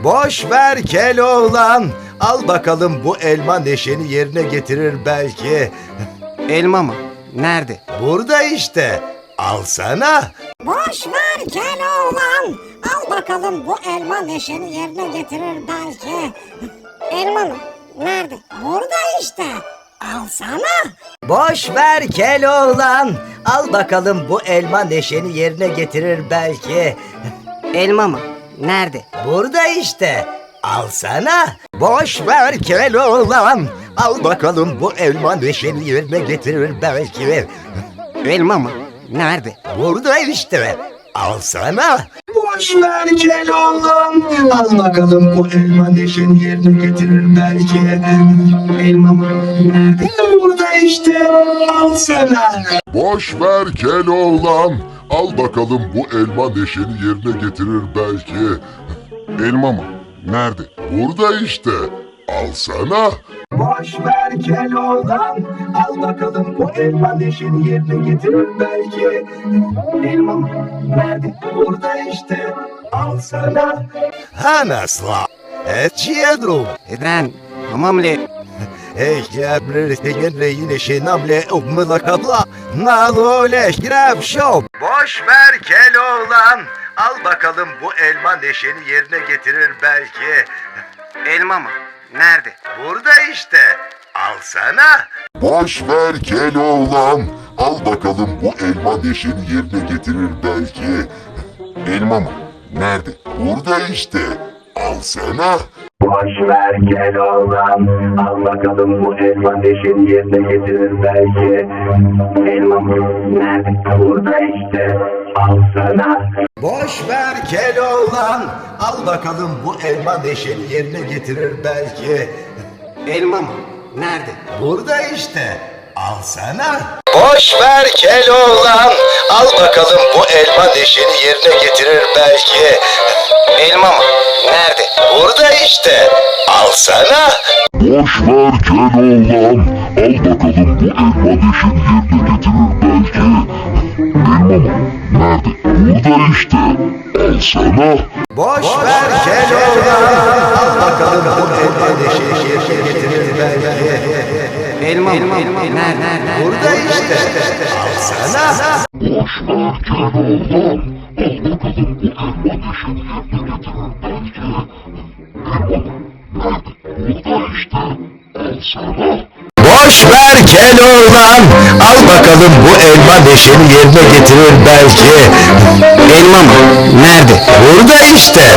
Boş ver Keloğlan. Al bakalım bu elma neşeni yerine getirir belki. Elma mı? Nerede? Burada işte. Alsana. Boş ver Keloğlan. Al bakalım bu elma neşeni yerine getirir belki. Elma mı? Nerede? Burada işte. Alsana. Boş ver Keloğlan. Al bakalım bu elma neşeni yerine getirir belki. Elma mı? Nerede? Burada işte. Alsana. Boş ver Keloğlan. Al bakalım bu elma neşeni yerine getirir belki. Elma mı? Nerede? Burada işte. Alsana. Boş ver Keloğlan. Al bakalım bu elma neşeni yerine getirir belki. Elma mı? Nerede? Burada işte. Alsana. Boş ver Keloğlan. Al bakalım bu elma neşeni yerine getirir belki. Elma mı? Nerede? Burada işte. Alsana. Boş ver Keloğlan. Al bakalım bu elma neşeni yerine getirir belki. Elma mı? Nerede? Burada işte. Alsana. Hanasla. Etçiyedrum. Eden, hamamle. Я yine şey namle umla kabla nalole grab show. Boş ver Keloğlan. Al bakalım bu elma neşeni yerine getirir belki. Elma mı? Nerede? Burada işte. Alsana. Boş ver Keloğlan. Al bakalım bu elma neşeni yerine getirir belki. Elma mı? Nerede? Burada işte. Alsana. Boş ver Keloğlan, al bakalım bu elma neşeni yerine getirir belki. Elma mı? Nerede? Burada işte. Alsana. Boş ver Keloğlan. Al bakalım bu elma neşeni yerine getirir belki. Elma mı? Nerede? Burada işte. Alsana. Boş ver Keloğlan. Al bakalım bu elma neşeni yerine getirir belki. Elma mı? Nerede? Burada işte. Alsana. Boş ver Keloğlan. Al bakalım bu elma neşeni yerine getirir belki. Elma mı? Nerede? Burada işte. Alsana. Boş ver Keloğlan. Al bakalım bu elma neşeni yerine getirir belki. Elma mı? Nerede? Burada işte. Alsana. Boş ver Keloğlan. Al bakalım bu elma neşeni yerine getirir belki. Elma mı? Nerede? Burada işte. Alsana. Boş ver Keloğlan. Al bakalım bu elma neşeni yerine getirir belki. Elma mı? Nerede? Burada işte.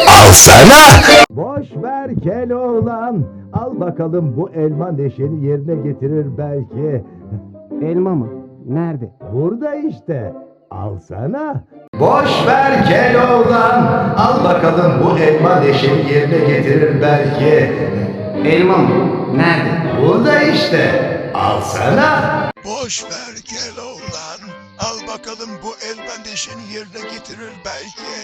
Alsana. Boş ver Keloğlan. Al bakalım bu elma neşeni yerine getirir belki. Elma mı? Nerede? Burada işte. Alsana. Boş ver Keloğlan. Al bakalım bu elma neşeni yerine getirir belki. Elma mı? Nerede? Burada işte. Alsana. Boş ver Keloğlan. Al bakalım bu elma neşeni yerine getirir belki.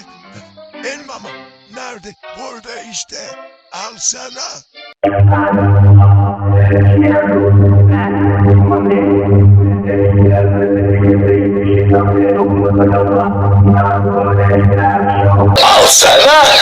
Elma mı? Nerede? Burada işte. Alsana. Alsana.